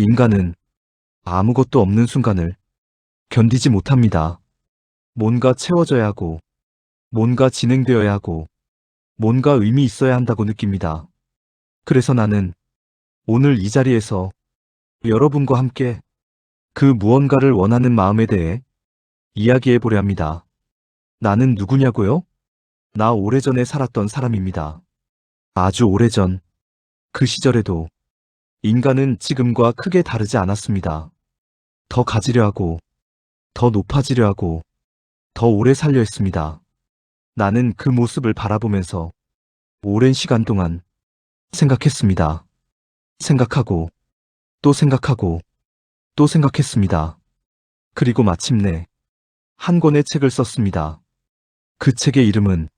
인간은 아무것도 없는 순간을 견디지 못합니다. 뭔가 채워져야 하고, 뭔가 진행되어야 하고, 뭔가 의미 있어야 한다고 느낍니다. 그래서 나는 오늘 이 자리에서 여러분과 함께 그 무언가를 원하는 마음에 대해 이야기해 보려 합니다. 나는 누구냐고요? 나 오래전에 살았던 사람입니다. 아주 오래전, 그 시절에도 인간은 지금과 크게 다르지 않았습니다. 더 가지려 하고, 더 높아지려 하고, 더 오래 살려 했습니다. 나는 그 모습을 바라보면서 오랜 시간 동안 생각했습니다. 생각하고, 또 생각하고, 또 생각했습니다. 그리고 마침내 한 권의 책을 썼습니다. 그 책의 이름은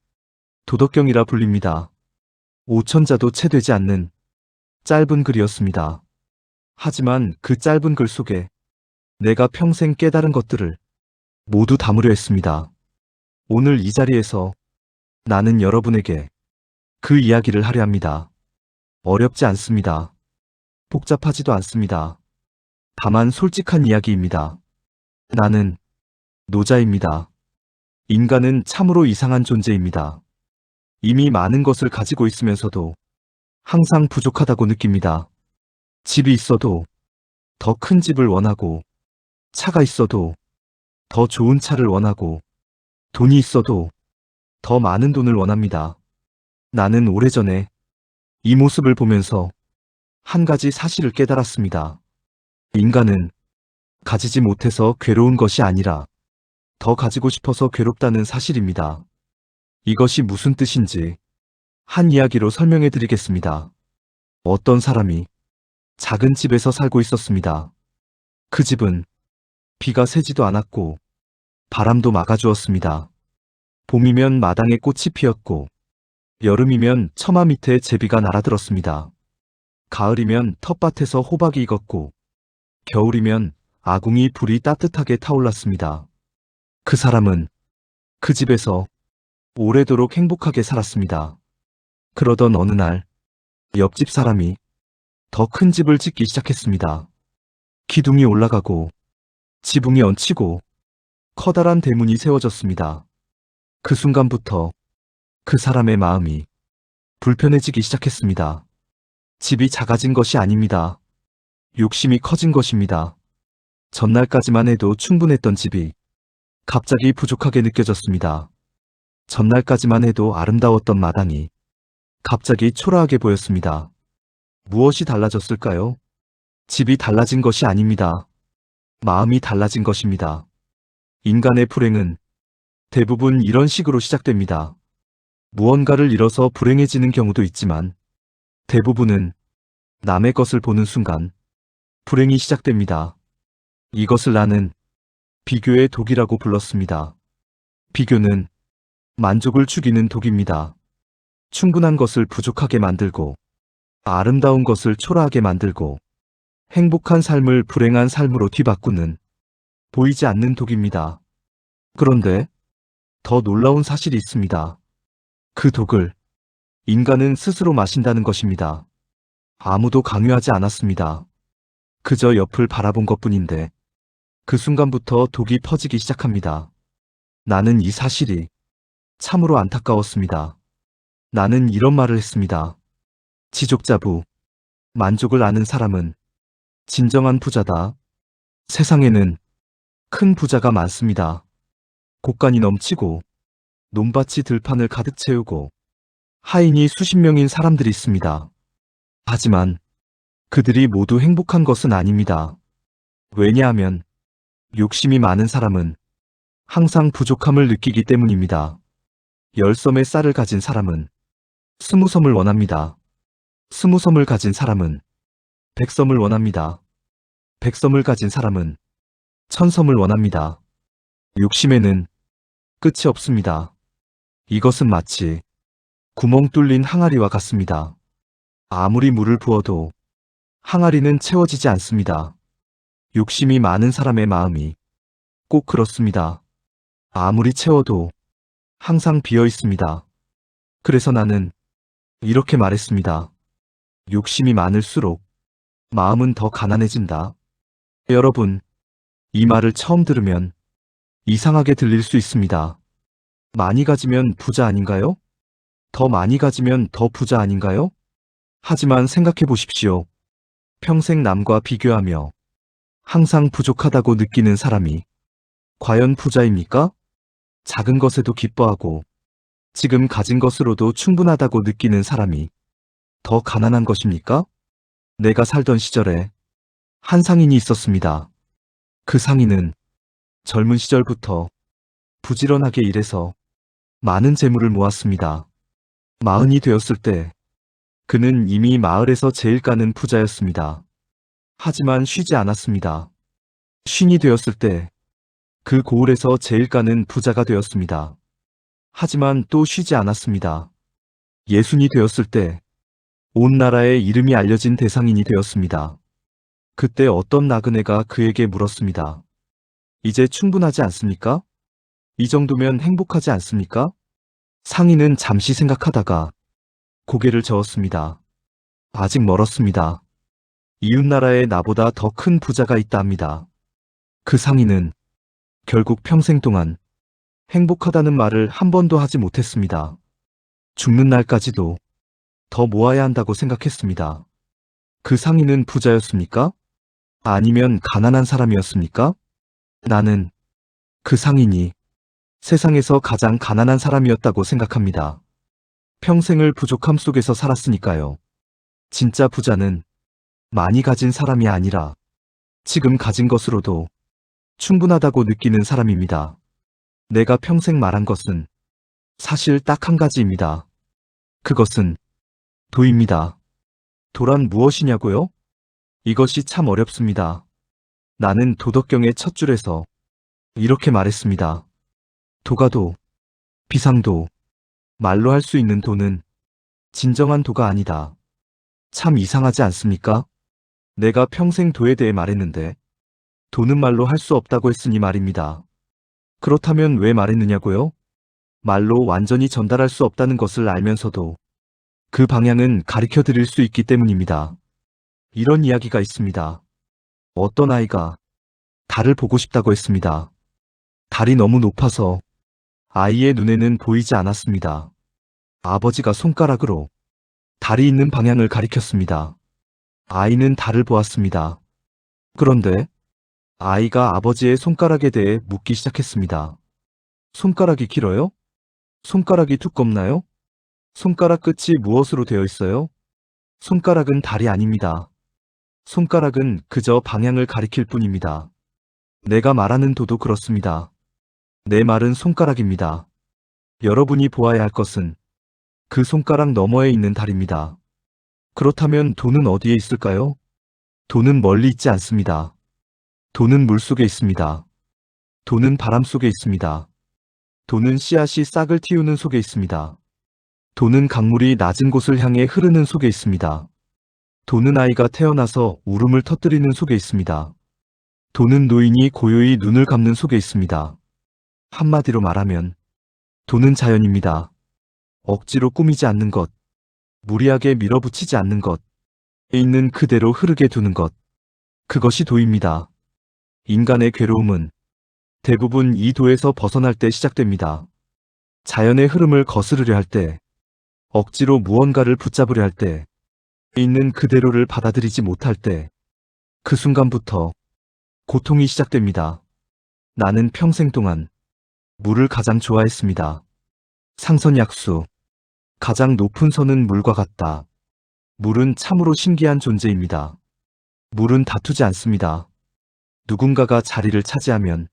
도덕경이라 불립니다. 5천자도 채 되지 않는 짧은 글이었습니다. 하지만 그 짧은 글 속에 내가 평생 깨달은 것들을 모두 담으려 했습니다. 오늘 이 자리에서 나는 여러분에게 그 이야기를 하려 합니다. 어렵지 않습니다. 복잡하지도 않습니다. 다만 솔직한 이야기입니다. 나는 노자입니다. 인간은 참으로 이상한 존재입니다. 이미 많은 것을 가지고 있으면서도 항상 부족하다고 느낍니다. 집이 있어도 더 큰 집을 원하고, 차가 있어도 더 좋은 차를 원하고, 돈이 있어도 더 많은 돈을 원합니다. 나는 오래전에 이 모습을 보면서 한 가지 사실을 깨달았습니다. 인간은 가지지 못해서 괴로운 것이 아니라 더 가지고 싶어서 괴롭다는 사실입니다. 이것이 무슨 뜻인지 한 이야기로 설명해 드리겠습니다. 어떤 사람이 작은 집에서 살고 있었습니다. 그 집은 비가 새지도 않았고 바람도 막아주었습니다. 봄이면 마당에 꽃이 피었고 여름이면 처마 밑에 제비가 날아들었습니다. 가을이면 텃밭에서 호박이 익었고 겨울이면 아궁이 불이 따뜻하게 타올랐습니다. 그 사람은 그 집에서 오래도록 행복하게 살았습니다. 그러던 어느 날 옆집 사람이 더 큰 집을 짓기 시작했습니다. 기둥이 올라가고 지붕이 얹히고 커다란 대문이 세워졌습니다. 그 순간부터 그 사람의 마음이 불편해지기 시작했습니다. 집이 작아진 것이 아닙니다. 욕심이 커진 것입니다. 전날까지만 해도 충분했던 집이 갑자기 부족하게 느껴졌습니다. 전날까지만 해도 아름다웠던 마당이 갑자기 초라하게 보였습니다. 무엇이 달라졌을까요? 집이 달라진 것이 아닙니다. 마음이 달라진 것입니다. 인간의 불행은 대부분 이런 식으로 시작됩니다. 무언가를 잃어서 불행해지는 경우도 있지만 대부분은 남의 것을 보는 순간 불행이 시작됩니다. 이것을 나는 비교의 독이라고 불렀습니다. 비교는 만족을 죽이는 독입니다. 충분한 것을 부족하게 만들고 아름다운 것을 초라하게 만들고 행복한 삶을 불행한 삶으로 뒤바꾸는 보이지 않는 독입니다. 그런데 더 놀라운 사실이 있습니다. 그 독을 인간은 스스로 마신다는 것입니다. 아무도 강요하지 않았습니다. 그저 옆을 바라본 것뿐인데 그 순간부터 독이 퍼지기 시작합니다. 나는 이 사실이 참으로 안타까웠습니다. 나는 이런 말을 했습니다. 지족자부, 만족을 아는 사람은 진정한 부자다. 세상에는 큰 부자가 많습니다. 곳간이 넘치고 논밭이 들판을 가득 채우고 하인이 수십 명인 사람들이 있습니다. 하지만 그들이 모두 행복한 것은 아닙니다. 왜냐하면 욕심이 많은 사람은 항상 부족함을 느끼기 때문입니다. 10섬의 쌀을 가진 사람은 20섬을 원합니다. 20섬을 가진 사람은 100섬을 원합니다. 100섬을 가진 사람은 1000섬을 원합니다. 욕심에는 끝이 없습니다. 이것은 마치 구멍 뚫린 항아리와 같습니다. 아무리 물을 부어도 항아리는 채워지지 않습니다. 욕심이 많은 사람의 마음이 꼭 그렇습니다. 아무리 채워도 항상 비어 있습니다. 그래서 나는 이렇게 말했습니다. 욕심이 많을수록 마음은 더 가난해진다. 여러분, 이 말을 처음 들으면 이상하게 들릴 수 있습니다. 많이 가지면 부자 아닌가요? 더 많이 가지면 더 부자 아닌가요? 하지만 생각해 보십시오. 평생 남과 비교하며 항상 부족하다고 느끼는 사람이 과연 부자입니까? 작은 것에도 기뻐하고 지금 가진 것으로도 충분하다고 느끼는 사람이 더 가난한 것입니까? 내가 살던 시절에 한 상인이 있었습니다. 그 상인은 젊은 시절부터 부지런하게 일해서 많은 재물을 모았습니다. 마흔이 되었을 때 그는 이미 마을에서 제일 가는 부자였습니다. 하지만 쉬지 않았습니다. 쉰이 되었을 때 그 고을에서 제일 가는 부자가 되었습니다. 하지만 또 쉬지 않았습니다. 예순이 되었을 때 온 나라에 이름이 알려진 대상인이 되었습니다. 그때 어떤 나그네가 그에게 물었습니다. 이제 충분하지 않습니까? 이 정도면 행복하지 않습니까? 상인은 잠시 생각하다가 고개를 저었습니다. 아직 멀었습니다. 이웃나라에 나보다 더 큰 부자가 있다 합니다. 그 상인은 결국 평생 동안 행복하다는 말을 한 번도 하지 못했습니다. 죽는 날까지도 더 모아야 한다고 생각했습니다. 그 상인은 부자였습니까? 아니면 가난한 사람이었습니까? 나는 그 상인이 세상에서 가장 가난한 사람이었다고 생각합니다. 평생을 부족함 속에서 살았으니까요. 진짜 부자는 많이 가진 사람이 아니라 지금 가진 것으로도 충분하다고 느끼는 사람입니다. 내가 평생 말한 것은 사실 딱 한 가지입니다. 그것은 도입니다. 도란 무엇이냐고요? 이것이 참 어렵습니다. 나는 도덕경의 첫 줄에서 이렇게 말했습니다. 도가 비상도, 말로 할 수 있는 도는 진정한 도가 아니다. 참 이상하지 않습니까? 내가 평생 도에 대해 말했는데 도는 말로 할 수 없다고 했으니 말입니다. 그렇다면 왜 말했느냐고요? 말로 완전히 전달할 수 없다는 것을 알면서도 그 방향은 가르쳐 드릴 수 있기 때문입니다. 이런 이야기가 있습니다. 어떤 아이가 달을 보고 싶다고 했습니다. 달이 너무 높아서 아이의 눈에는 보이지 않았습니다. 아버지가 손가락으로 달이 있는 방향을 가리켰습니다. 아이는 달을 보았습니다. 그런데 아이가 아버지의 손가락에 대해 묻기 시작했습니다. 손가락이 길어요? 손가락이 두껍나요? 손가락 끝이 무엇으로 되어 있어요? 손가락은 달이 아닙니다. 손가락은 그저 방향을 가리킬 뿐입니다. 내가 말하는 도도 그렇습니다. 내 말은 손가락입니다. 여러분이 보아야 할 것은 그 손가락 너머에 있는 달입니다. 그렇다면 도는 어디에 있을까요? 도는 멀리 있지 않습니다. 도는 물속에 있습니다. 도는 바람 속에 있습니다. 도는 씨앗이 싹을 틔우는 속에 있습니다. 도는 강물이 낮은 곳을 향해 흐르는 속에 있습니다. 도는 아이가 태어나서 울음을 터뜨리는 속에 있습니다. 도는 노인이 고요히 눈을 감는 속에 있습니다. 한마디로 말하면 도는 자연입니다. 억지로 꾸미지 않는 것, 무리하게 밀어붙이지 않는 것, 있는 그대로 흐르게 두는 것, 그것이 도입니다. 인간의 괴로움은 대부분 이 도에서 벗어날 때 시작됩니다. 자연의 흐름을 거스르려 할 때, 억지로 무언가를 붙잡으려 할 때, 있는 그대로를 받아들이지 못할 때, 그 순간부터 고통이 시작됩니다. 나는 평생 동안 물을 가장 좋아했습니다. 상선약수, 가장 높은 선은 물과 같다. 물은 참으로 신기한 존재입니다. 물은 다투지 않습니다. 누군가가 자리를 차지하면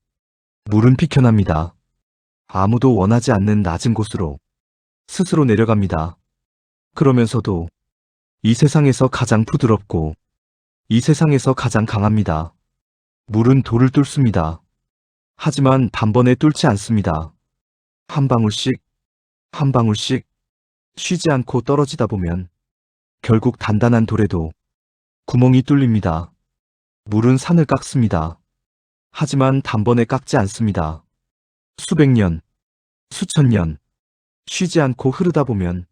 물은 피켜납니다. 아무도 원하지 않는 낮은 곳으로 스스로 내려갑니다. 그러면서도 이 세상에서 가장 부드럽고 이 세상에서 가장 강합니다. 물은 돌을 뚫습니다. 하지만 단번에 뚫지 않습니다. 한 방울씩, 한 방울씩 쉬지 않고 떨어지다 보면 결국 단단한 돌에도 구멍이 뚫립니다. 물은 산을 깎습니다. 하지만 단번에 깎지 않습니다. 수백 년, 수천 년, 쉬지 않고 흐르다 보면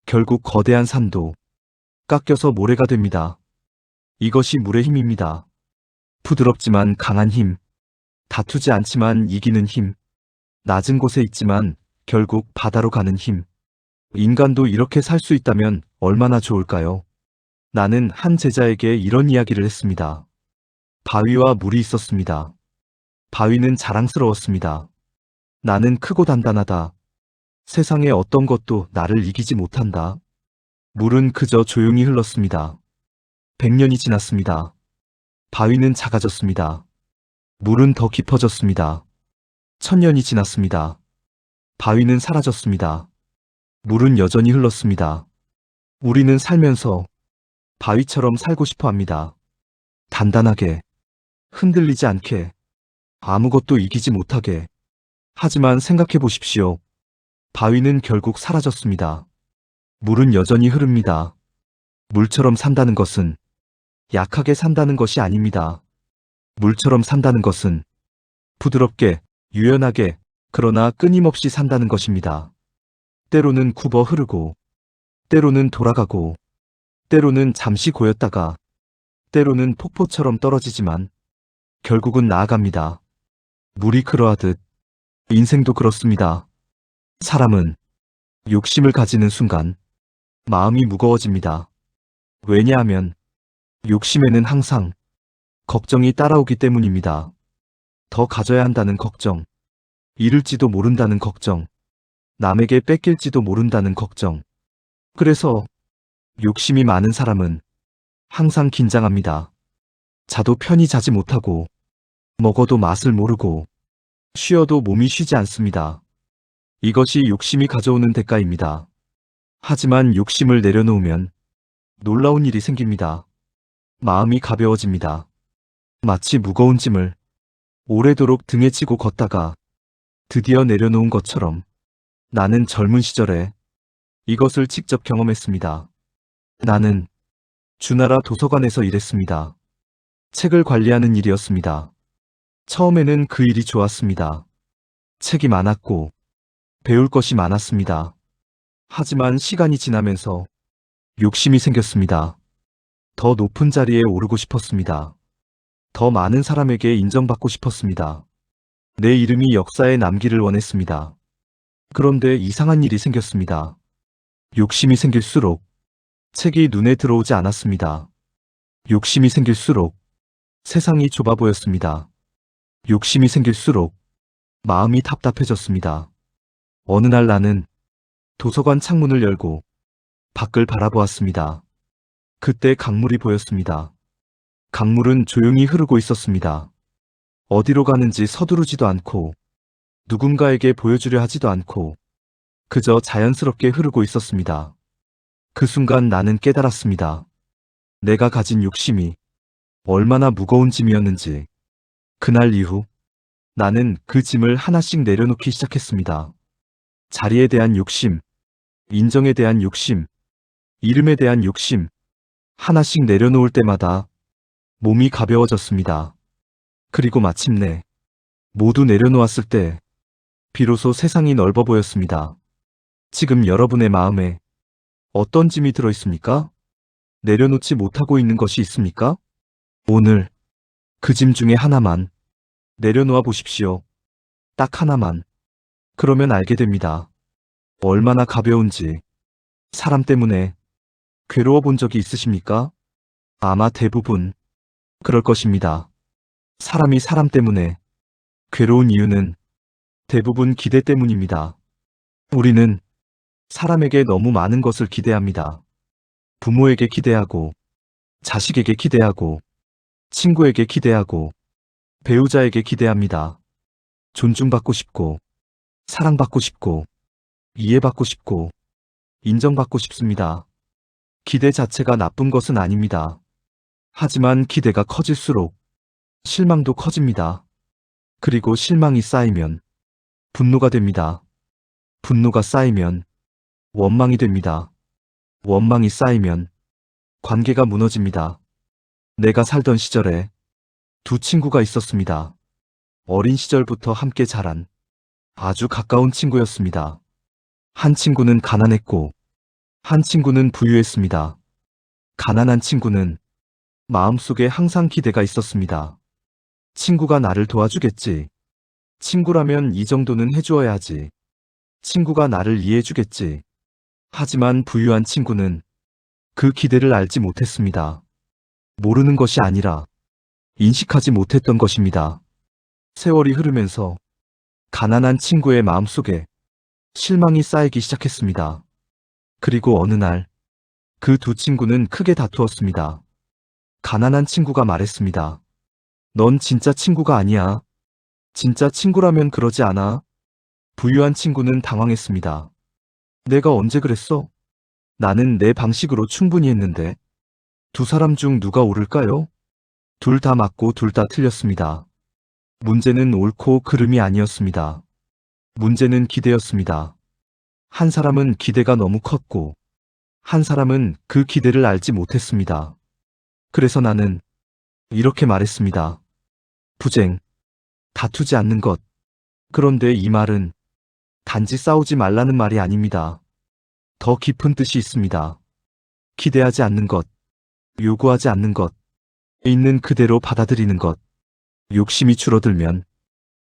결국 거대한 산도 깎여서 모래가 됩니다. 이것이 물의 힘입니다. 부드럽지만 강한 힘, 다투지 않지만 이기는 힘, 낮은 곳에 있지만 결국 바다로 가는 힘. 인간도 이렇게 살 수 있다면 얼마나 좋을까요? 나는 한 제자에게 이런 이야기를 했습니다. 바위와 물이 있었습니다. 바위는 자랑스러웠습니다. 나는 크고 단단하다. 세상의 어떤 것도 나를 이기지 못한다. 물은 그저 조용히 흘렀습니다. 100년이 지났습니다. 바위는 작아졌습니다. 물은 더 깊어졌습니다. 1000년이 지났습니다. 바위는 사라졌습니다. 물은 여전히 흘렀습니다. 우리는 살면서 바위처럼 살고 싶어 합니다. 단단하게, 흔들리지 않게, 아무것도 이기지 못하게. 하지만 생각해 보십시오. 바위는 결국 사라졌습니다. 물은 여전히 흐릅니다. 물처럼 산다는 것은 약하게 산다는 것이 아닙니다. 물처럼 산다는 것은 부드럽게, 유연하게, 그러나 끊임없이 산다는 것입니다. 때로는 굽어 흐르고, 때로는 돌아가고, 때로는 잠시 고였다가, 때로는 폭포처럼 떨어지지만, 결국은 나아갑니다. 물이 그러하듯, 인생도 그렇습니다. 사람은 욕심을 가지는 순간, 마음이 무거워집니다. 왜냐하면, 욕심에는 항상 걱정이 따라오기 때문입니다. 더 가져야 한다는 걱정, 잃을지도 모른다는 걱정, 남에게 뺏길지도 모른다는 걱정. 그래서 욕심이 많은 사람은 항상 긴장합니다. 자도 편히 자지 못하고, 먹어도 맛을 모르고, 쉬어도 몸이 쉬지 않습니다. 이것이 욕심이 가져오는 대가입니다. 하지만 욕심을 내려놓으면 놀라운 일이 생깁니다. 마음이 가벼워집니다. 마치 무거운 짐을 오래도록 등에 지고 걷다가 드디어 내려놓은 것처럼. 나는 젊은 시절에 이것을 직접 경험했습니다. 나는 주나라 도서관에서 일했습니다. 책을 관리하는 일이었습니다. 처음에는 그 일이 좋았습니다. 책이 많았고 배울 것이 많았습니다. 하지만 시간이 지나면서 욕심이 생겼습니다. 더 높은 자리에 오르고 싶었습니다. 더 많은 사람에게 인정받고 싶었습니다. 내 이름이 역사에 남기를 원했습니다. 그런데 이상한 일이 생겼습니다. 욕심이 생길수록 책이 눈에 들어오지 않았습니다. 욕심이 생길수록 세상이 좁아 보였습니다. 욕심이 생길수록 마음이 답답해졌습니다. 어느 날 나는 도서관 창문을 열고 밖을 바라보았습니다. 그때 강물이 보였습니다. 강물은 조용히 흐르고 있었습니다. 어디로 가는지 서두르지도 않고 누군가에게 보여주려 하지도 않고 그저 자연스럽게 흐르고 있었습니다. 그 순간 나는 깨달았습니다. 내가 가진 욕심이 얼마나 무거운 짐이었는지. 그날 이후 나는 그 짐을 하나씩 내려놓기 시작했습니다. 자리에 대한 욕심, 인정에 대한 욕심, 이름에 대한 욕심, 하나씩 내려놓을 때마다 몸이 가벼워졌습니다. 그리고 마침내 모두 내려놓았을 때 비로소 세상이 넓어 보였습니다. 지금 여러분의 마음에 어떤 짐이 들어 있습니까? 내려놓지 못하고 있는 것이 있습니까? 오늘 그 짐 중에 하나만 내려놓아 보십시오. 딱 하나만. 그러면 알게 됩니다. 얼마나 가벼운지. 사람 때문에 괴로워 본 적이 있으십니까? 아마 대부분 그럴 것입니다. 사람이 사람 때문에 괴로운 이유는 대부분 기대 때문입니다. 우리는 사람에게 너무 많은 것을 기대합니다. 부모에게 기대하고, 자식에게 기대하고, 친구에게 기대하고, 배우자에게 기대합니다. 존중받고 싶고, 사랑받고 싶고, 이해받고 싶고, 인정받고 싶습니다. 기대 자체가 나쁜 것은 아닙니다. 하지만 기대가 커질수록 실망도 커집니다. 그리고 실망이 쌓이면 분노가 됩니다. 분노가 쌓이면 원망이 됩니다. 원망이 쌓이면 관계가 무너집니다. 내가 살던 시절에 두 친구가 있었습니다. 어린 시절부터 함께 자란 아주 가까운 친구였습니다. 한 친구는 가난했고 한 친구는 부유했습니다. 가난한 친구는 마음속에 항상 기대가 있었습니다. 친구가 나를 도와주겠지. 친구라면 이 정도는 해주어야 하지. 친구가 나를 이해해주겠지. 하지만 부유한 친구는 그 기대를 알지 못했습니다. 모르는 것이 아니라 인식하지 못했던 것입니다. 세월이 흐르면서 가난한 친구의 마음속에 실망이 쌓이기 시작했습니다. 그리고 어느 날 그 두 친구는 크게 다투었습니다. 가난한 친구가 말했습니다. 넌 진짜 친구가 아니야. 진짜 친구라면 그러지 않아. 부유한 친구는 당황했습니다. 내가 언제 그랬어? 나는 내 방식으로 충분히 했는데. 두 사람 중 누가 옳을까요? 둘 다 맞고 둘 다 틀렸습니다. 문제는 옳고 그름이 아니었습니다. 문제는 기대였습니다. 한 사람은 기대가 너무 컸고, 한 사람은 그 기대를 알지 못했습니다. 그래서 나는 이렇게 말했습니다. 부쟁, 다투지 않는 것. 그런데 이 말은 단지 싸우지 말라는 말이 아닙니다. 더 깊은 뜻이 있습니다. 기대하지 않는 것, 요구하지 않는 것, 있는 그대로 받아들이는 것. 욕심이 줄어들면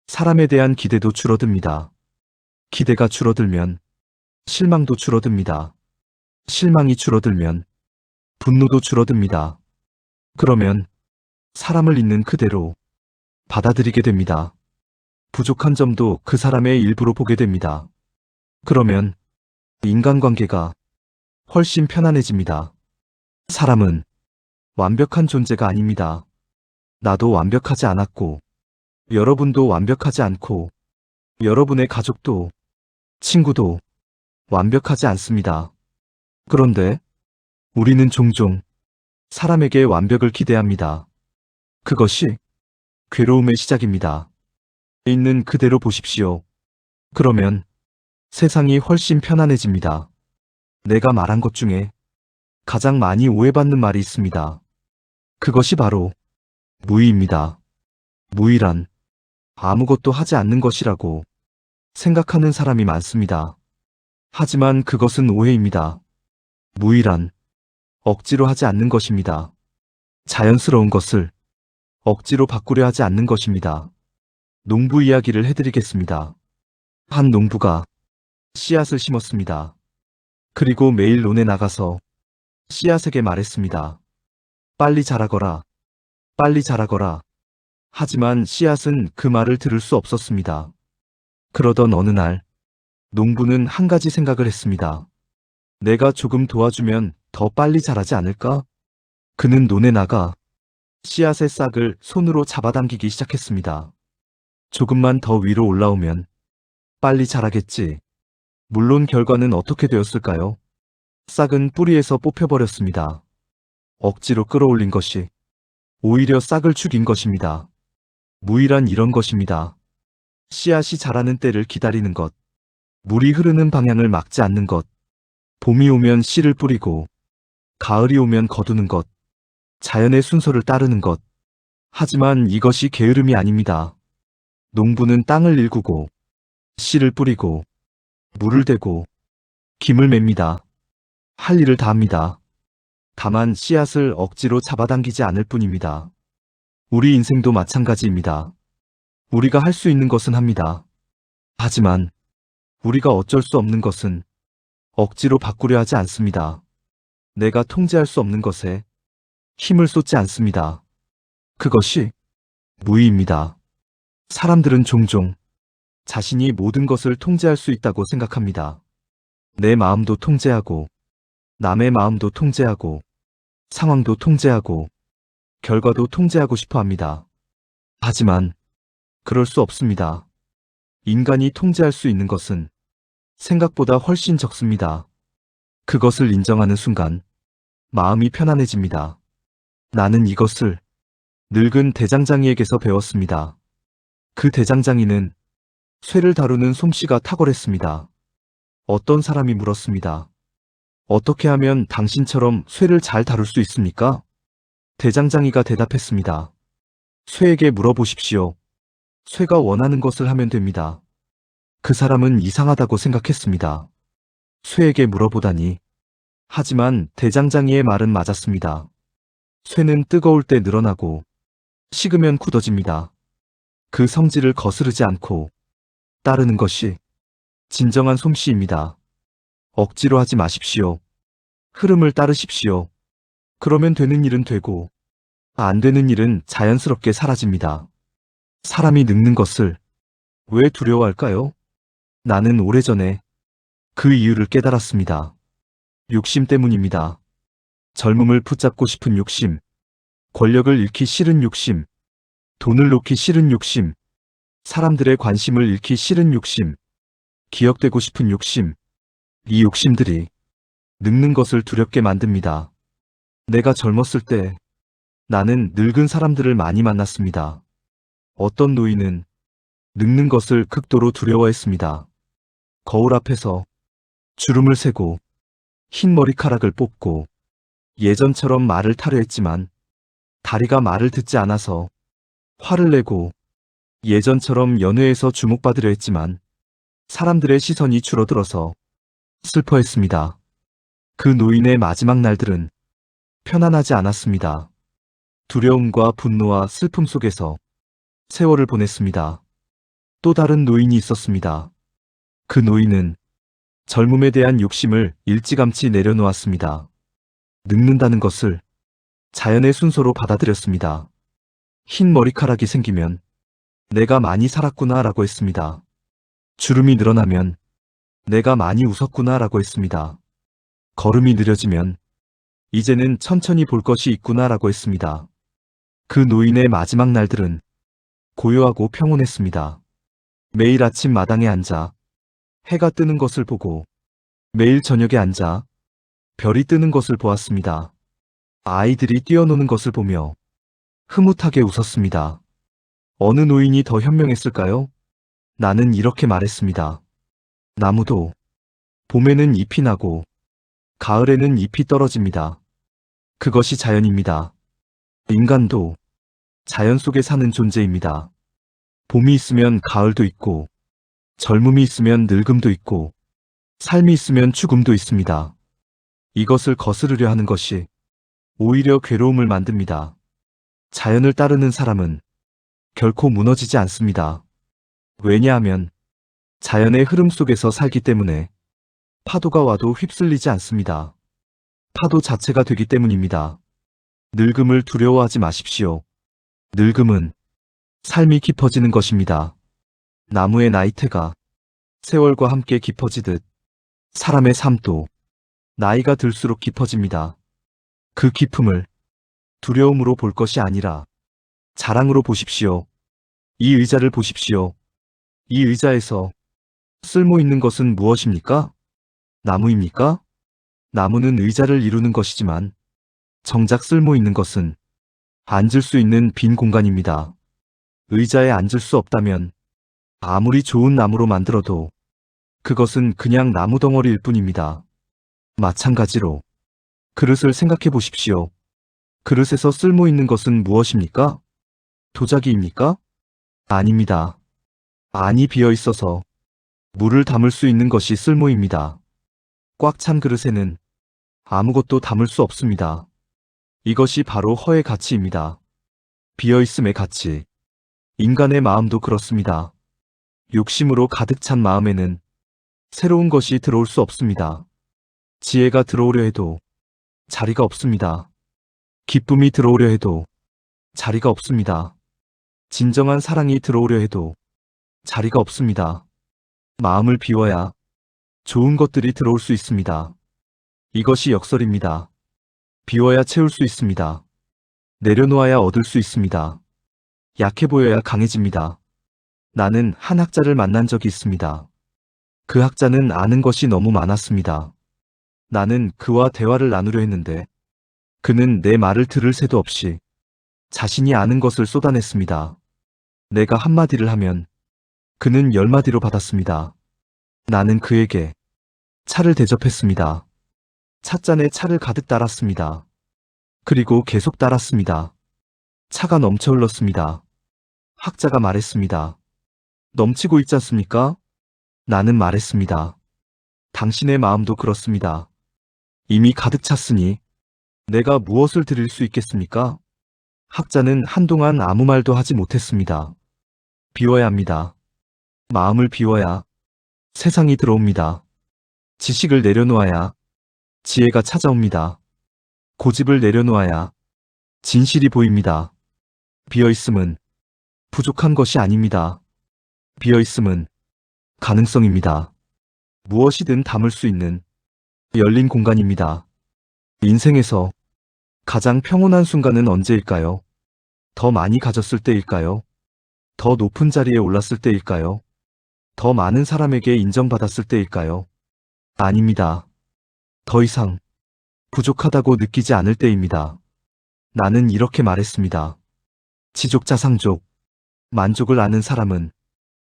사람에 대한 기대도 줄어듭니다. 기대가 줄어들면 실망도 줄어듭니다. 실망이 줄어들면 분노도 줄어듭니다. 그러면 사람을 있는 그대로 받아들이게 됩니다. 부족한 점도 그 사람의 일부로 보게 됩니다. 그러면 인간관계가 훨씬 편안해집니다. 사람은 완벽한 존재가 아닙니다. 나도 완벽하지 않았고, 여러분도 완벽하지 않고, 여러분의 가족도, 친구도 완벽하지 않습니다. 그런데 우리는 종종 사람에게 완벽을 기대합니다. 그것이 괴로움의 시작입니다. 있는 그대로 보십시오. 그러면 세상이 훨씬 편안해집니다. 내가 말한 것 중에 가장 많이 오해받는 말이 있습니다. 그것이 바로 무의입니다. 무의란 아무것도 하지 않는 것이라고 생각하는 사람이 많습니다. 하지만 그것은 오해입니다. 무의란 억지로 하지 않는 것입니다. 자연스러운 것을 억지로 바꾸려 하지 않는 것입니다. 농부 이야기를 해드리겠습니다. 한 농부가 씨앗을 심었습니다. 그리고 매일 논에 나가서 씨앗에게 말했습니다. 빨리 자라거라. 빨리 자라거라. 하지만 씨앗은 그 말을 들을 수 없었습니다. 그러던 어느 날 농부는 한 가지 생각을 했습니다. 내가 조금 도와주면 더 빨리 자라지 않을까? 그는 논에 나가 씨앗의 싹을 손으로 잡아당기기 시작했습니다. 조금만 더 위로 올라오면 빨리 자라겠지. 물론 결과는 어떻게 되었을까요? 싹은 뿌리에서 뽑혀버렸습니다. 억지로 끌어올린 것이 오히려 싹을 죽인 것입니다. 무의란 이런 것입니다. 씨앗이 자라는 때를 기다리는 것, 물이 흐르는 방향을 막지 않는 것, 봄이 오면 씨를 뿌리고 가을이 오면 거두는 것, 자연의 순서를 따르는 것. 하지만 이것이 게으름이 아닙니다. 농부는 땅을 일구고 씨를 뿌리고 물을 대고 김을 맵니다. 할 일을 다 합니다. 다만 씨앗을 억지로 잡아당기지 않을 뿐입니다. 우리 인생도 마찬가지입니다. 우리가 할 수 있는 것은 합니다. 하지만 우리가 어쩔 수 없는 것은 억지로 바꾸려 하지 않습니다. 내가 통제할 수 없는 것에 힘을 쏟지 않습니다. 그것이 무의입니다. 사람들은 종종 자신이 모든 것을 통제할 수 있다고 생각합니다. 내 마음도 통제하고, 남의 마음도 통제하고, 상황도 통제하고, 결과도 통제하고 싶어 합니다. 하지만 그럴 수 없습니다. 인간이 통제할 수 있는 것은 생각보다 훨씬 적습니다. 그것을 인정하는 순간 마음이 편안해집니다. 나는 이것을 늙은 대장장이에게서 배웠습니다. 그 대장장이는 쇠를 다루는 솜씨가 탁월했습니다. 어떤 사람이 물었습니다. 어떻게 하면 당신처럼 쇠를 잘 다룰 수 있습니까? 대장장이가 대답했습니다. 쇠에게 물어보십시오. 쇠가 원하는 것을 하면 됩니다. 그 사람은 이상하다고 생각했습니다. 쇠에게 물어보다니. 하지만 대장장이의 말은 맞았습니다. 쇠는 뜨거울 때 늘어나고 식으면 굳어집니다. 그 성질을 거스르지 않고 따르는 것이 진정한 솜씨입니다. 억지로 하지 마십시오. 흐름을 따르십시오. 그러면 되는 일은 되고 안 되는 일은 자연스럽게 사라집니다. 사람이 늙는 것을 왜 두려워할까요? 나는 오래전에 그 이유를 깨달았습니다. 욕심 때문입니다. 젊음을 붙잡고 싶은 욕심, 권력을 잃기 싫은 욕심, 돈을 놓기 싫은 욕심, 사람들의 관심을 잃기 싫은 욕심, 기억되고 싶은 욕심, 이 욕심들이 늙는 것을 두렵게 만듭니다. 내가 젊었을 때 나는 늙은 사람들을 많이 만났습니다. 어떤 노인은 늙는 것을 극도로 두려워했습니다. 거울 앞에서 주름을 세고 흰 머리카락을 뽑고 예전처럼 말을 타려 했지만 다리가 말을 듣지 않아서 화를 내고 예전처럼 연회에서 주목받으려 했지만 사람들의 시선이 줄어들어서 슬퍼했습니다. 그 노인의 마지막 날들은 편안하지 않았습니다. 두려움과 분노와 슬픔 속에서 세월을 보냈습니다. 또 다른 노인이 있었습니다. 그 노인은 젊음에 대한 욕심을 일찌감치 내려놓았습니다. 늙는다는 것을 자연의 순서로 받아들였습니다. 흰 머리카락이 생기면 내가 많이 살았구나 라고 했습니다. 주름이 늘어나면 내가 많이 웃었구나 라고 했습니다. 걸음이 느려지면 이제는 천천히 볼 것이 있구나 라고 했습니다. 그 노인의 마지막 날들은 고요하고 평온했습니다. 매일 아침 마당에 앉아 해가 뜨는 것을 보고 매일 저녁에 앉아 별이 뜨는 것을 보았습니다. 아이들이 뛰어노는 것을 보며 흐뭇하게 웃었습니다. 어느 노인이 더 현명했을까요? 나는 이렇게 말했습니다. 나무도 봄에는 잎이 나고 가을에는 잎이 떨어집니다. 그것이 자연입니다. 인간도 자연 속에 사는 존재입니다. 봄이 있으면 가을도 있고 젊음이 있으면 늙음도 있고 삶이 있으면 죽음도 있습니다. 이것을 거스르려 하는 것이 오히려 괴로움을 만듭니다. 자연을 따르는 사람은 결코 무너지지 않습니다. 왜냐하면 자연의 흐름 속에서 살기 때문에 파도가 와도 휩쓸리지 않습니다. 파도 자체가 되기 때문입니다. 늙음을 두려워하지 마십시오. 늙음은 삶이 깊어지는 것입니다. 나무의 나이테가 세월과 함께 깊어지듯 사람의 삶도 나이가 들수록 깊어집니다. 그 깊음을 두려움으로 볼 것이 아니라 자랑으로 보십시오. 이 의자를 보십시오. 이 의자에서 쓸모 있는 것은 무엇입니까? 나무입니까? 나무는 의자를 이루는 것이지만 정작 쓸모 있는 것은 앉을 수 있는 빈 공간입니다. 의자에 앉을 수 없다면 아무리 좋은 나무로 만들어도 그것은 그냥 나무 덩어리일 뿐입니다. 마찬가지로 그릇을 생각해 보십시오. 그릇에서 쓸모 있는 것은 무엇입니까? 도자기입니까? 아닙니다. 안이 비어 있어서 물을 담을 수 있는 것이 쓸모입니다. 꽉 찬 그릇에는 아무것도 담을 수 없습니다. 이것이 바로 허의 가치입니다. 비어있음의 가치. 인간의 마음도 그렇습니다. 욕심으로 가득 찬 마음에는 새로운 것이 들어올 수 없습니다. 지혜가 들어오려 해도 자리가 없습니다. 기쁨이 들어오려 해도 자리가 없습니다. 진정한 사랑이 들어오려 해도 자리가 없습니다. 마음을 비워야 좋은 것들이 들어올 수 있습니다. 이것이 역설입니다. 비워야 채울 수 있습니다. 내려놓아야 얻을 수 있습니다. 약해 보여야 강해집니다. 나는 한 학자를 만난 적이 있습니다. 그 학자는 아는 것이 너무 많았습니다. 나는 그와 대화를 나누려 했는데 그는 내 말을 들을 새도 없이 자신이 아는 것을 쏟아냈습니다. 내가 한마디를 하면 그는 10마디로 받았습니다. 나는 그에게 차를 대접했습니다. 찻잔에 차를 가득 따랐습니다. 그리고 계속 따랐습니다. 차가 넘쳐 흘렀습니다. 학자가 말했습니다. 넘치고 있지 않습니까? 나는 말했습니다. 당신의 마음도 그렇습니다. 이미 가득 찼으니 내가 무엇을 드릴 수 있겠습니까? 학자는 한동안 아무 말도 하지 못했습니다. 비워야 합니다. 마음을 비워야 세상이 들어옵니다. 지식을 내려놓아야 지혜가 찾아옵니다. 고집을 내려놓아야 진실이 보입니다. 비어있음은 부족한 것이 아닙니다. 비어있음은 가능성입니다. 무엇이든 담을 수 있는 열린 공간입니다. 인생에서 가장 평온한 순간은 언제일까요? 더 많이 가졌을 때일까요? 더 높은 자리에 올랐을 때일까요? 더 많은 사람에게 인정받았을 때일까요? 아닙니다. 더 이상 부족하다고 느끼지 않을 때입니다. 나는 이렇게 말했습니다. 지족자상족, 만족을 아는 사람은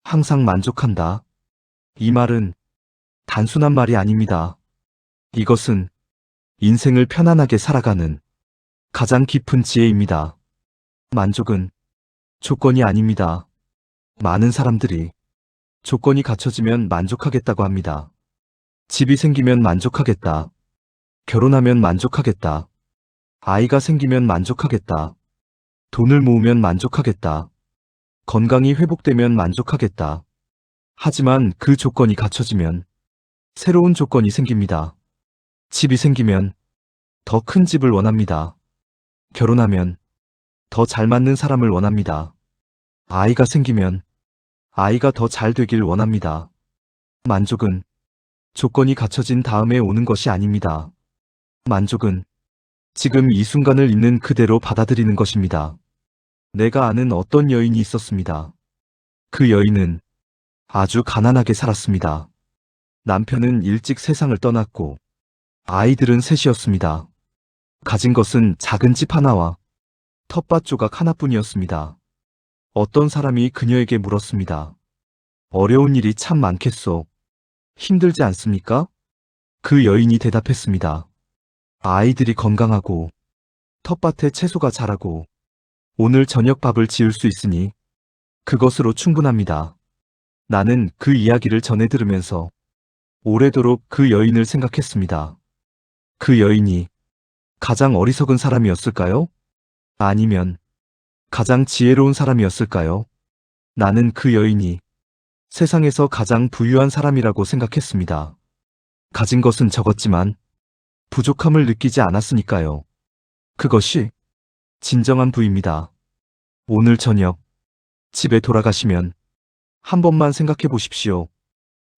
항상 만족한다. 이 말은 단순한 말이 아닙니다. 이것은 인생을 편안하게 살아가는 가장 깊은 지혜입니다. 만족은 조건이 아닙니다. 많은 사람들이 조건이 갖춰지면 만족하겠다고 합니다. 집이 생기면 만족하겠다. 결혼하면 만족하겠다. 아이가 생기면 만족하겠다. 돈을 모으면 만족하겠다. 건강이 회복되면 만족하겠다. 하지만 그 조건이 갖춰지면 새로운 조건이 생깁니다. 집이 생기면 더 큰 집을 원합니다. 결혼하면 더 잘 맞는 사람을 원합니다. 아이가 생기면 아이가 더 잘 되길 원합니다. 만족은 조건이 갖춰진 다음에 오는 것이 아닙니다. 만족은 지금 이 순간을 있는 그대로 받아들이는 것입니다. 내가 아는 어떤 여인이 있었습니다. 그 여인은 아주 가난하게 살았습니다. 남편은 일찍 세상을 떠났고 아이들은 셋이었습니다. 가진 것은 작은 집 하나와 텃밭 조각 하나뿐이었습니다. 어떤 사람이 그녀에게 물었습니다. 어려운 일이 참 많겠소. 힘들지 않습니까? 그 여인이 대답했습니다. 아이들이 건강하고 텃밭에 채소가 자라고 오늘 저녁 밥을 지을 수 있으니 그것으로 충분합니다. 나는 그 이야기를 전해 들으면서 오래도록 그 여인을 생각했습니다. 그 여인이 가장 어리석은 사람이었을까요? 아니면 가장 지혜로운 사람이었을까요? 나는 그 여인이 세상에서 가장 부유한 사람이라고 생각했습니다. 가진 것은 적었지만 부족함을 느끼지 않았으니까요. 그것이 진정한 부입니다. 오늘 저녁 집에 돌아가시면 한 번만 생각해 보십시오.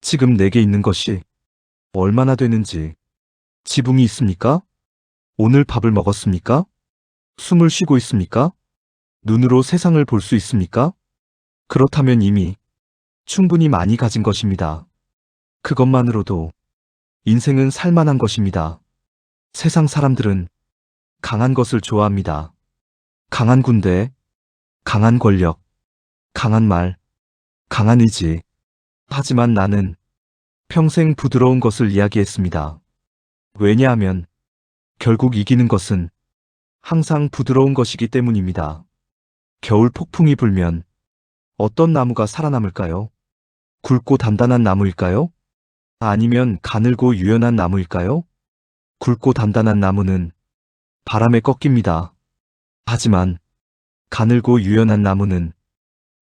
지금 내게 있는 것이 얼마나 되는지. 지붕이 있습니까? 오늘 밥을 먹었습니까? 숨을 쉬고 있습니까? 눈으로 세상을 볼 수 있습니까? 그렇다면 이미 충분히 많이 가진 것입니다. 그것만으로도 인생은 살만한 것입니다. 세상 사람들은 강한 것을 좋아합니다. 강한 군대, 강한 권력, 강한 말, 강한 의지. 하지만 나는 평생 부드러운 것을 이야기했습니다. 왜냐하면 결국 이기는 것은 항상 부드러운 것이기 때문입니다. 겨울 폭풍이 불면 어떤 나무가 살아남을까요? 굵고 단단한 나무일까요? 아니면 가늘고 유연한 나무일까요? 굵고 단단한 나무는 바람에 꺾입니다. 하지만 가늘고 유연한 나무는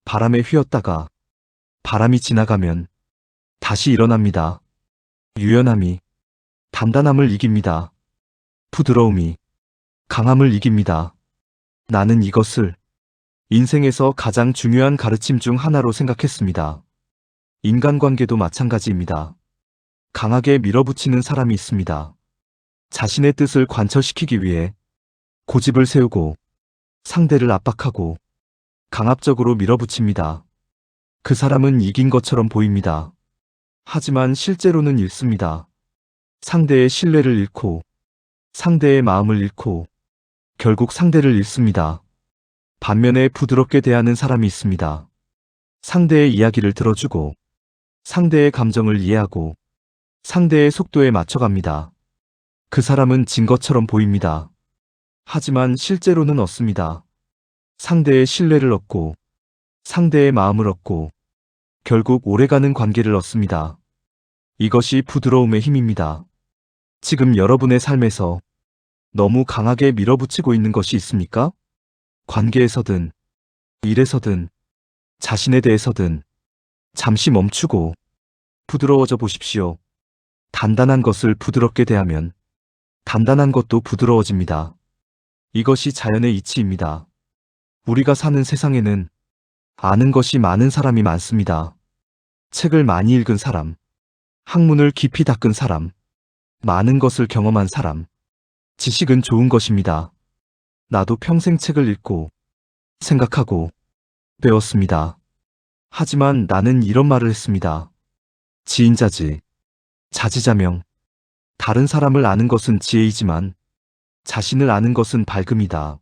바람에 휘었다가 바람이 지나가면 다시 일어납니다. 유연함이 단단함을 이깁니다. 부드러움이 강함을 이깁니다. 나는 이것을 인생에서 가장 중요한 가르침 중 하나로 생각했습니다. 인간관계도 마찬가지입니다. 강하게 밀어붙이는 사람이 있습니다. 자신의 뜻을 관철시키기 위해 고집을 세우고 상대를 압박하고 강압적으로 밀어붙입니다. 그 사람은 이긴 것처럼 보입니다. 하지만 실제로는 잃습니다. 상대의 신뢰를 잃고 상대의 마음을 잃고 결국 상대를 잃습니다. 반면에 부드럽게 대하는 사람이 있습니다. 상대의 이야기를 들어주고 상대의 감정을 이해하고 상대의 속도에 맞춰갑니다. 그 사람은 진 것처럼 보입니다. 하지만 실제로는 얻습니다. 상대의 신뢰를 얻고 상대의 마음을 얻고 결국 오래가는 관계를 얻습니다. 이것이 부드러움의 힘입니다. 지금 여러분의 삶에서 너무 강하게 밀어붙이고 있는 것이 있습니까? 관계에서든, 일에서든, 자신에 대해서든, 잠시 멈추고 부드러워져 보십시오. 단단한 것을 부드럽게 대하면 단단한 것도 부드러워집니다. 이것이 자연의 이치입니다. 우리가 사는 세상에는 아는 것이 많은 사람이 많습니다. 책을 많이 읽은 사람, 학문을 깊이 닦은 사람, 많은 것을 경험한 사람. 지식은 좋은 것입니다. 나도 평생 책을 읽고 생각하고 배웠습니다. 하지만 나는 이런 말을 했습니다. 지인자지, 자지자명. 다른 사람을 아는 것은 지혜이지만 자신을 아는 것은 밝음이다.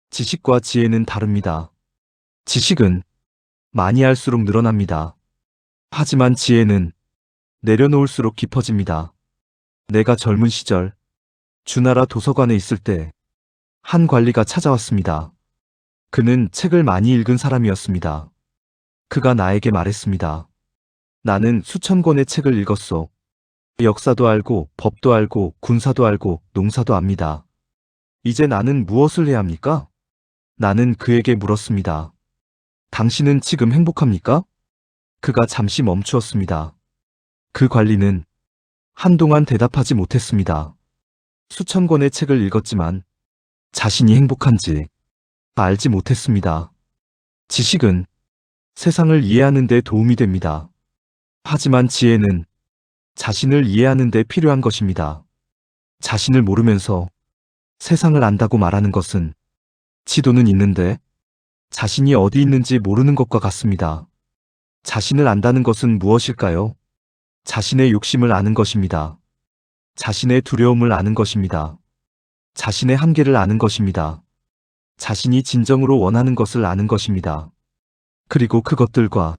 지식과 지혜는 다릅니다. 지식은 많이 할수록 늘어납니다. 하지만 지혜는 내려놓을수록 깊어집니다. 내가 젊은 시절 주나라 도서관에 있을 때 한 관리가 찾아왔습니다. 그는 책을 많이 읽은 사람이었습니다. 그가 나에게 말했습니다. 나는 수천 권의 책을 읽었소. 역사도 알고 법도 알고 군사도 알고 농사도 압니다. 이제 나는 무엇을 해야 합니까? 나는 그에게 물었습니다. 당신은 지금 행복합니까? 그가 잠시 멈추었습니다. 그 관리는 한동안 대답하지 못했습니다. 수천 권의 책을 읽었지만 자신이 행복한지 알지 못했습니다. 지식은 세상을 이해하는 데 도움이 됩니다. 하지만 지혜는 자신을 이해하는 데 필요한 것입니다. 자신을 모르면서 세상을 안다고 말하는 것은 지도는 있는데 자신이 어디 있는지 모르는 것과 같습니다. 자신을 안다는 것은 무엇일까요? 자신의 욕심을 아는 것입니다. 자신의 두려움을 아는 것입니다. 자신의 한계를 아는 것입니다. 자신이 진정으로 원하는 것을 아는 것입니다. 그리고 그것들과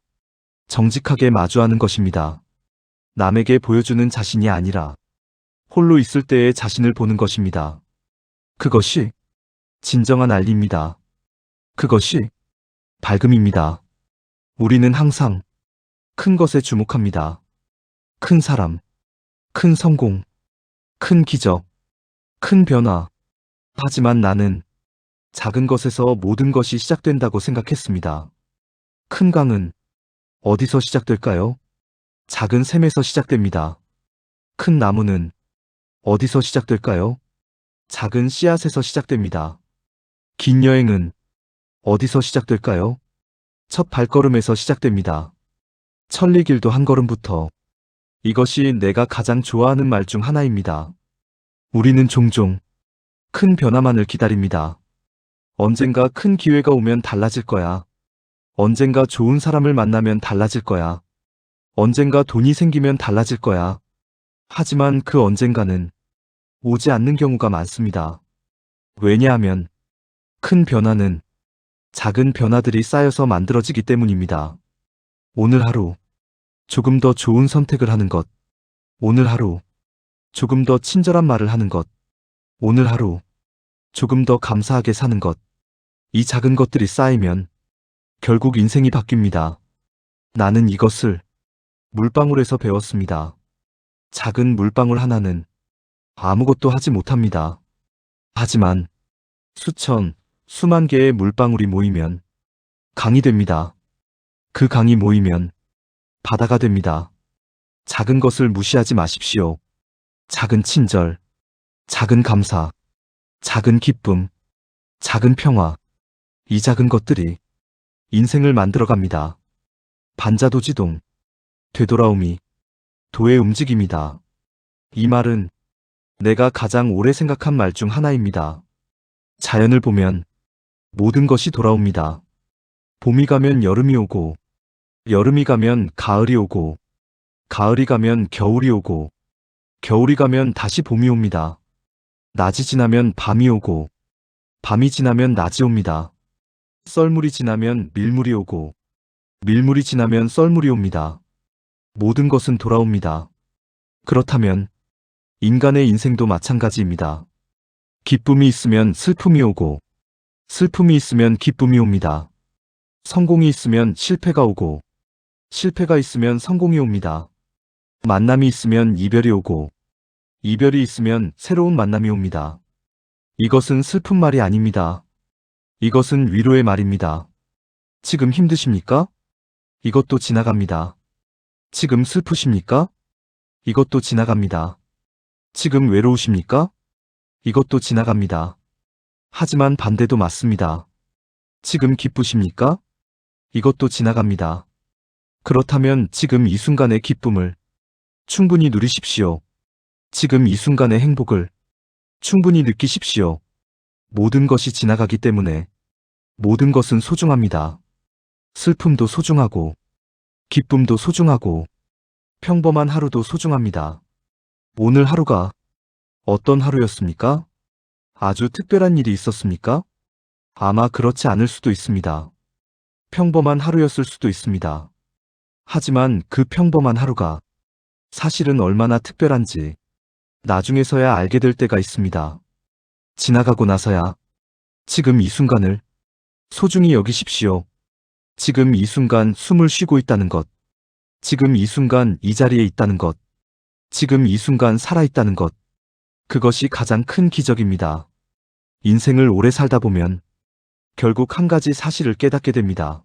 정직하게 마주하는 것입니다. 남에게 보여주는 자신이 아니라 홀로 있을 때의 자신을 보는 것입니다. 그것이 진정한 알리입니다. 그것이 밝음입니다. 우리는 항상 큰 것에 주목합니다. 큰 사람, 큰 성공, 큰 기적, 큰 변화. 하지만 나는 작은 것에서 모든 것이 시작된다고 생각했습니다. 큰 강은 어디서 시작될까요? 작은 샘에서 시작됩니다. 큰 나무는 어디서 시작될까요? 작은 씨앗에서 시작됩니다. 긴 여행은 어디서 시작될까요? 첫 발걸음에서 시작됩니다. 천리길도 한 걸음부터. 이것이 내가 가장 좋아하는 말 중 하나입니다. 우리는 종종 큰 변화만을 기다립니다. 언젠가 큰 기회가 오면 달라질 거야. 언젠가 좋은 사람을 만나면 달라질 거야. 언젠가 돈이 생기면 달라질 거야. 하지만 그 언젠가는 오지 않는 경우가 많습니다. 왜냐하면 큰 변화는 작은 변화들이 쌓여서 만들어지기 때문입니다. 오늘 하루 조금 더 좋은 선택을 하는 것. 오늘 하루 조금 더 친절한 말을 하는 것. 오늘 하루 조금 더 감사하게 사는 것. 이 작은 것들이 쌓이면 결국 인생이 바뀝니다. 나는 이것을 물방울에서 배웠습니다. 작은 물방울 하나는 아무것도 하지 못합니다. 하지만 수천, 수만 개의 물방울이 모이면 강이 됩니다. 그 강이 모이면 바다가 됩니다. 작은 것을 무시하지 마십시오. 작은 친절, 작은 감사, 작은 기쁨, 작은 평화. 이 작은 것들이 인생을 만들어갑니다. 반자도지동, 되돌아오미, 도의 움직임이다. 이 말은 내가 가장 오래 생각한 말 중 하나입니다. 자연을 보면 모든 것이 돌아옵니다. 봄이 가면 여름이 오고, 여름이 가면 가을이 오고, 가을이 가면 겨울이 오고, 겨울이 가면 다시 봄이 옵니다. 낮이 지나면 밤이 오고, 밤이 지나면 낮이 옵니다. 썰물이 지나면 밀물이 오고, 밀물이 지나면 썰물이 옵니다. 모든 것은 돌아옵니다. 그렇다면 인간의 인생도 마찬가지입니다. 기쁨이 있으면 슬픔이 오고, 슬픔이 있으면 기쁨이 옵니다. 성공이 있으면 실패가 오고, 실패가 있으면 성공이 옵니다. 만남이 있으면 이별이 오고, 이별이 있으면 새로운 만남이 옵니다. 이것은 슬픈 말이 아닙니다. 이것은 위로의 말입니다. 지금 힘드십니까? 이것도 지나갑니다. 지금 슬프십니까? 이것도 지나갑니다. 지금 외로우십니까? 이것도 지나갑니다. 하지만 반대도 맞습니다. 지금 기쁘십니까? 이것도 지나갑니다. 그렇다면 지금 이 순간의 기쁨을 충분히 누리십시오. 지금 이 순간의 행복을 충분히 느끼십시오. 모든 것이 지나가기 때문에 모든 것은 소중합니다. 슬픔도 소중하고, 기쁨도 소중하고, 평범한 하루도 소중합니다. 오늘 하루가 어떤 하루였습니까? 아주 특별한 일이 있었습니까? 아마 그렇지 않을 수도 있습니다. 평범한 하루였을 수도 있습니다. 하지만 그 평범한 하루가 사실은 얼마나 특별한지 나중에서야 알게 될 때가 있습니다. 지나가고 나서야 지금 이 순간을 소중히 여기십시오. 지금 이 순간 숨을 쉬고 있다는 것, 지금 이 순간 이 자리에 있다는 것, 지금 이 순간 살아있다는 것, 그것이 가장 큰 기적입니다. 인생을 오래 살다 보면 결국 한 가지 사실을 깨닫게 됩니다.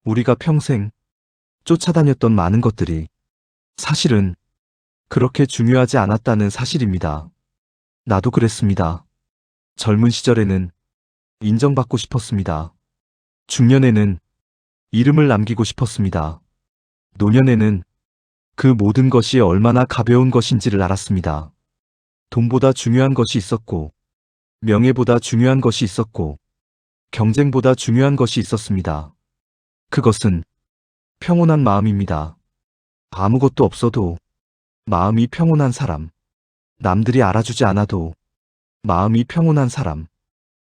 우리가 평생 쫓아다녔던 많은 것들이 사실은 그렇게 중요하지 않았다는 사실입니다. 나도 그랬습니다. 젊은 시절에는 인정받고 싶었습니다. 중년에는 이름을 남기고 싶었습니다. 노년에는 그 모든 것이 얼마나 가벼운 것인지를 알았습니다. 돈보다 중요한 것이 있었고, 명예보다 중요한 것이 있었고, 경쟁보다 중요한 것이 있었습니다. 그것은 평온한 마음입니다. 아무것도 없어도 마음이 평온한 사람, 남들이 알아주지 않아도 마음이 평온한 사람,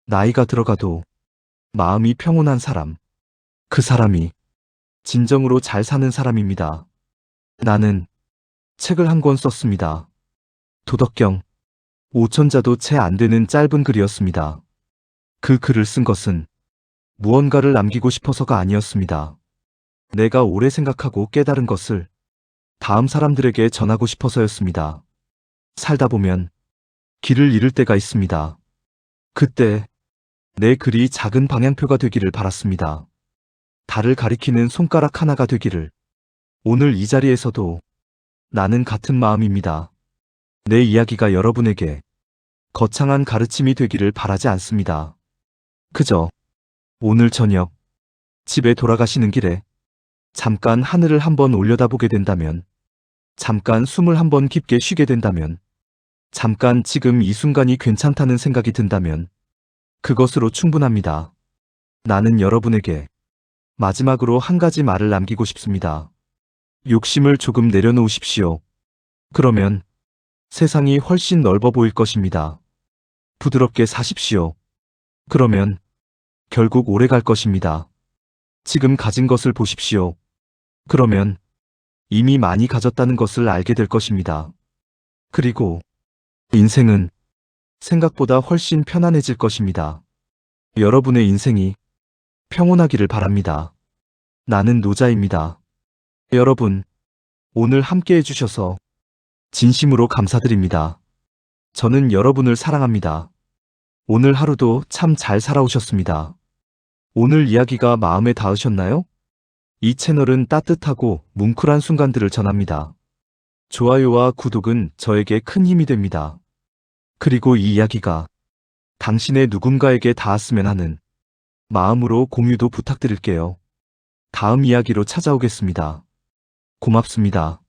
나이가 들어가도 마음이 평온한 사람, 그 사람이 진정으로 잘 사는 사람입니다. 나는 책을 한 권 썼습니다. 도덕경 5천자도 채 안 되는 짧은 글이었습니다. 그 글을 쓴 것은 무언가를 남기고 싶어서가 아니었습니다. 내가 오래 생각하고 깨달은 것을 다음 사람들에게 전하고 싶어서였습니다. 살다 보면 길을 잃을 때가 있습니다. 그때 내 글이 작은 방향표가 되기를 바랐습니다. 달을 가리키는 손가락 하나가 되기를. 오늘 이 자리에서도 나는 같은 마음입니다. 내 이야기가 여러분에게 거창한 가르침이 되기를 바라지 않습니다. 그저 오늘 저녁 집에 돌아가시는 길에 잠깐 하늘을 한번 올려다보게 된다면, 잠깐 숨을 한번 깊게 쉬게 된다면, 잠깐 지금 이 순간이 괜찮다는 생각이 든다면 그것으로 충분합니다. 나는 여러분에게 마지막으로 한 가지 말을 남기고 싶습니다. 욕심을 조금 내려놓으십시오. 그러면 세상이 훨씬 넓어 보일 것입니다. 부드럽게 사십시오. 그러면 결국 오래 갈 것입니다. 지금 가진 것을 보십시오. 그러면 이미 많이 가졌다는 것을 알게 될 것입니다. 그리고 인생은 생각보다 훨씬 편안해질 것입니다. 여러분의 인생이 평온하기를 바랍니다. 나는 노자입니다. 여러분, 오늘 함께 해주셔서 진심으로 감사드립니다. 저는 여러분을 사랑합니다. 오늘 하루도 참 잘 살아오셨습니다. 오늘 이야기가 마음에 닿으셨나요? 이 채널은 따뜻하고 뭉클한 순간들을 전합니다. 좋아요와 구독은 저에게 큰 힘이 됩니다. 그리고 이 이야기가 당신의 누군가에게 닿았으면 하는 마음으로 공유도 부탁드릴게요. 다음 이야기로 찾아오겠습니다. 고맙습니다.